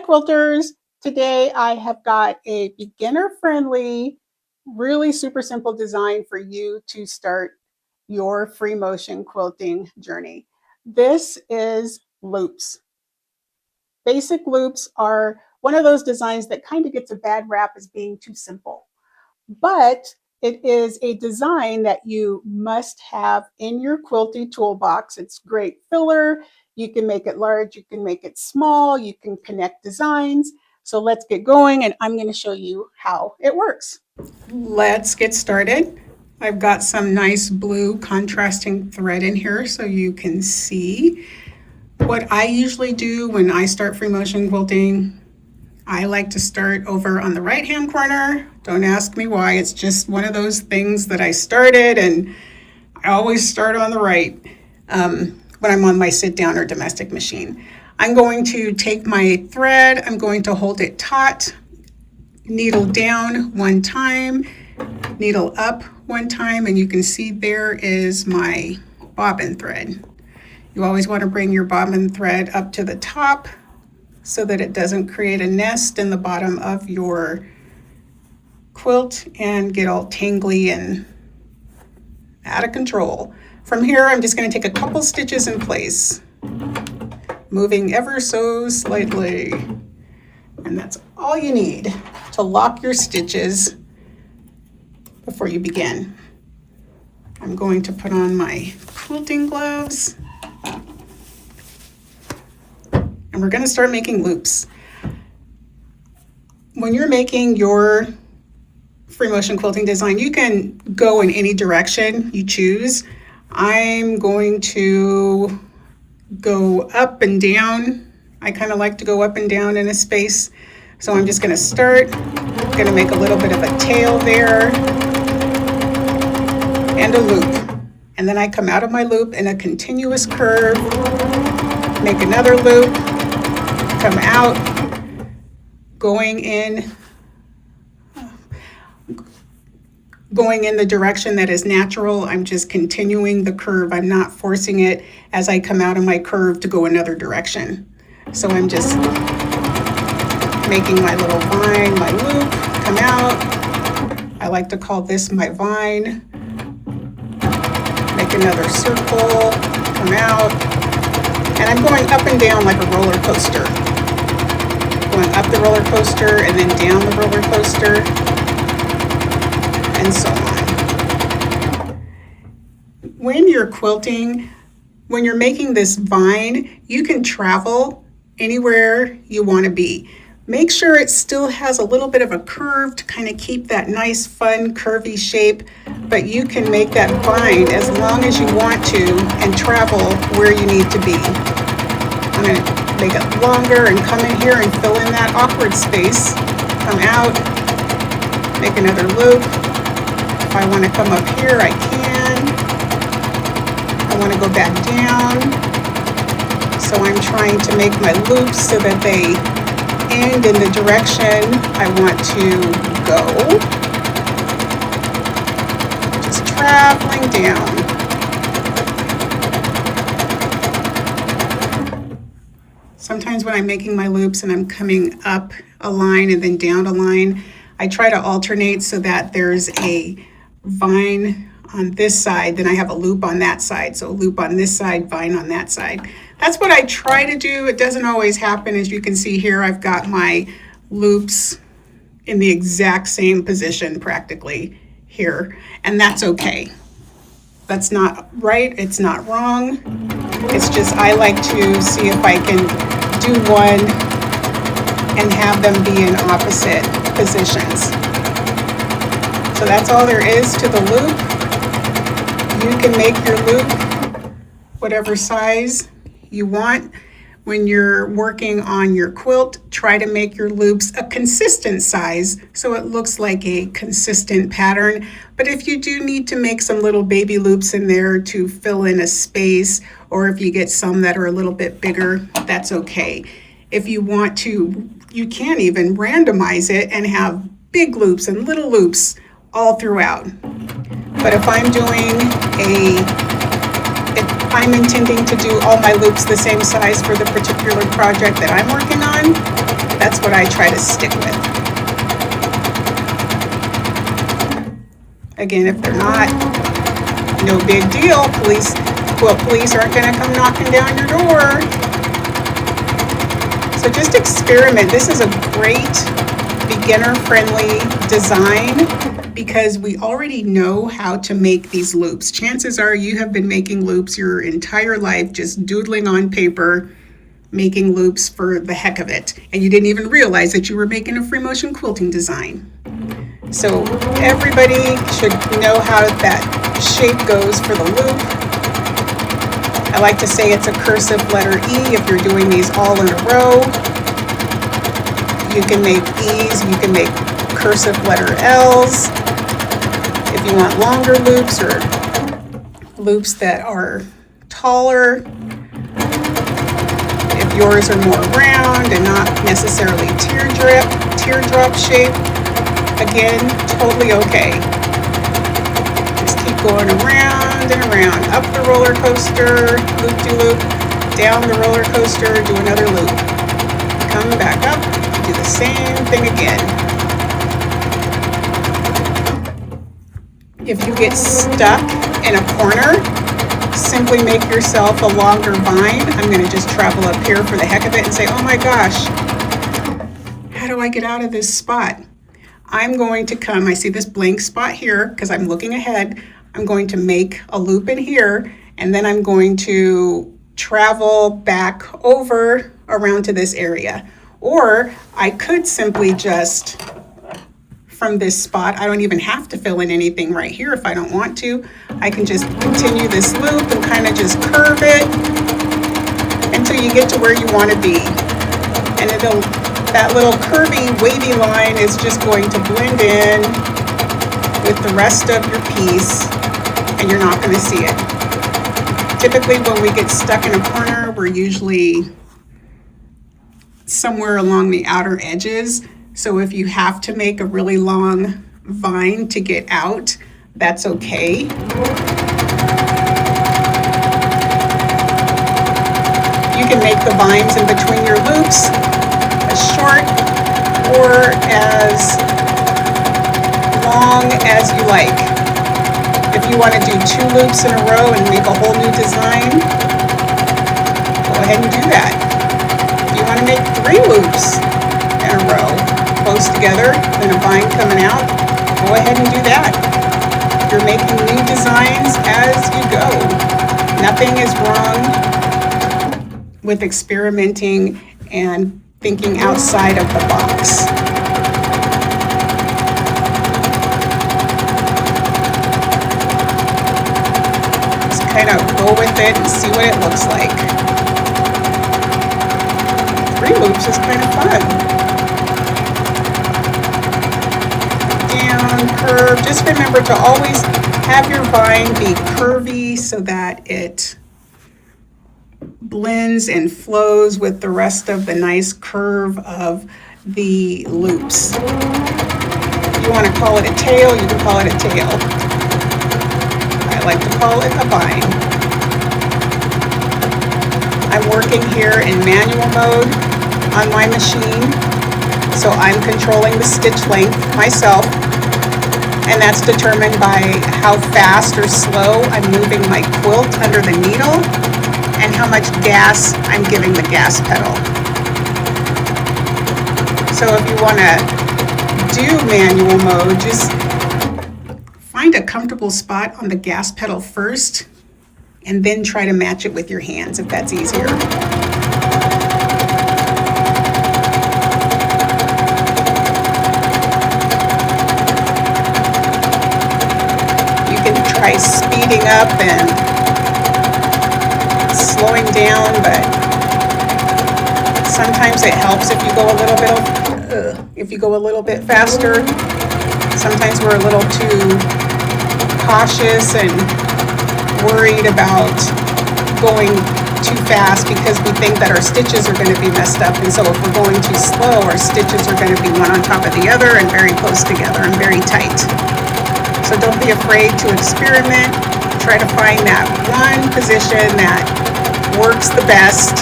quilters. Today I have got a beginner-friendly, really super simple design for you to start your free motion quilting journey. This is loops. Basic loops are one of those designs that kind of gets a bad rap as being too simple, but it is a design that you must have in your quilting toolbox. It's great filler. You can make it large, you can make it small, you can connect designs. So let's get going and I'm going to show you how it works. Let's get started. I've got some nice blue contrasting thread in here so you can see. What I usually do when I start free motion quilting, I like to start over on the right hand corner. Don't ask me why, it's just one of those things that I started, and I always start on the right when I'm on my sit down or domestic machine. I'm going to take my thread, I'm going to hold it taut, needle down one time, needle up one time, and you can see there is my bobbin thread. You always want to bring your bobbin thread up to the top so that it doesn't create a nest in the bottom of your quilt and get all tangly and out of control. From here, I'm just going to take a couple stitches in place, moving ever so slightly. And that's all you need to lock your stitches before you begin. I'm going to put on my quilting gloves. And we're going to start making loops. When you're making your free motion quilting design, you can go in any direction you choose. I'm going to go up and down. I kind of like to go up and down in a space. So I'm just going to start, going to make a little bit of a tail there and a loop. And then I come out of my loop in a continuous curve, make another loop, come out, going in the direction that is natural. I'm just continuing the curve. I'm not forcing it as I come out of my curve to go another direction. So I'm just making my little vine, my loop, come out. I like to call this my vine. Make another circle, come out. And I'm going up and down like a roller coaster. Going up the roller coaster and then down the roller coaster, and so on. When you're quilting, when you're making this vine, you can travel anywhere you want to be. Make sure it still has a little bit of a curve to kind of keep that nice, fun, curvy shape, but you can make that vine as long as you want to and travel where you need to be. I'm going to make it longer and come in here and fill in that awkward space. Come out, make another loop. If I want to come up here, I can. I want to go back down. So I'm trying to make my loops so that they end in the direction I want to go. Just traveling down. Sometimes when I'm making my loops and I'm coming up a line and then down a line, I try to alternate so that there's a vine on this side, then I have a loop on that side. So a loop on this side, vine on that side. That's what I try to do. It doesn't always happen. As you can see here, I've got my loops in the exact same position practically here, and that's okay. That's not right, it's not wrong. It's just I like to see if I can do one and have them be in opposite positions. So that's all there is to the loop. You can make your loop whatever size you want. When you're working on your quilt, try to make your loops a consistent size so it looks like a consistent pattern. But if you do need to make some little baby loops in there to fill in a space, or if you get some that are a little bit bigger, that's okay. If you want to, you can even randomize it and have big loops and little loops all throughout. But if I'm intending to do all my loops the same size for the particular project that I'm working on, what I try to stick with. Again, if they're not, no big deal. Police aren't going to come knocking down your door. So just experiment. This is a great beginner-friendly design because we already know how to make these loops. Chances are you have been making loops your entire life, just doodling on paper, making loops for the heck of it. And you didn't even realize that you were making a free motion quilting design. So everybody should know how that shape goes for the loop. I like to say it's a cursive letter E if you're doing these all in a row. You can make E's, you can make cursive letter L's. If you want longer loops or loops that are taller, if yours are more round and not necessarily teardrop shape, again, totally okay. Just keep going around and around, up the roller coaster, loop-de-loop, down the roller coaster, do another loop. Come back up, do the same thing again. If you get stuck in a corner, simply make yourself a longer vine. I'm going to just travel up here for the heck of it and say, oh my gosh, how do I get out of this spot? I'm going to come, I see this blank spot here because I'm looking ahead. I'm going to make a loop in here and then I'm going to travel back over around to this area. Or I could simply just, from this spot, I don't even have to fill in anything right here if I don't want to. I can just continue this loop and kind of just curve it until you get to where you want to be. And that little curvy, wavy line is just going to blend in with the rest of your piece and you're not going to see it. Typically when we get stuck in a corner, we're usually somewhere along the outer edges. So if you have to make a really long vine to get out, that's okay. You can make the vines in between your loops as short or as long as you like. If you want to do 2 loops in a row and make a whole new design, go ahead and do that. If you want to make 3 loops in a row, close together, then a vine coming out, go ahead and do that. You're making new designs as you go. Nothing is wrong with experimenting and thinking outside of the box. Just kind of go with it and see what it looks like. 3 loops is kind of fun. Curve. Just remember to always have your vine be curvy so that it blends and flows with the rest of the nice curve of the loops. If you want to call it a tail, you can call it a tail. I like to call it a vine. I'm working here in manual mode on my machine, so I'm controlling the stitch length myself. And that's determined by how fast or slow I'm moving my quilt under the needle and how much gas I'm giving the gas pedal. So if you want to do manual mode, just find a comfortable spot on the gas pedal first and then try to match it with your hands if that's easier. Try speeding up and slowing down, but sometimes it helps if you go a little bit faster. Sometimes we're a little too cautious and worried about going too fast because we think that our stitches are going to be messed up, and so if we're going too slow, our stitches are going to be one on top of the other and very close together and very tight. So don't be afraid to experiment. Try to find that one position that works the best,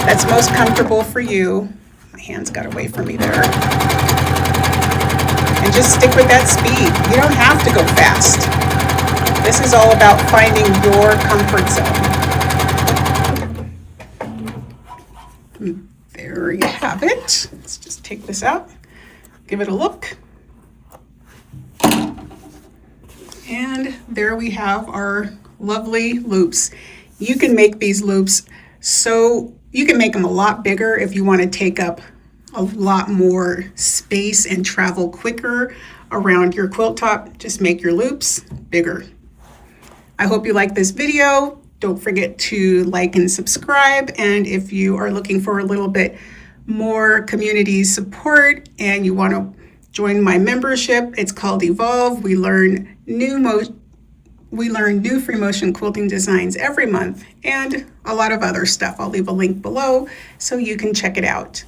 that's most comfortable for you. My hands got away from me there. And just stick with that speed. You don't have to go fast. This is all about finding your comfort zone. There you have it. Let's just take this out, give it a look. And there we have our lovely loops. You can make these loops so you can make them a lot bigger if you want to take up a lot more space and travel quicker around your quilt top. Just make your loops bigger. I hope you like this video. Don't forget to like and subscribe. And if you are looking for a little bit more community support and you want to join my membership, it's called Evolve. We learn new free motion quilting designs every month and a lot of other stuff. I'll leave a link below so you can check it out.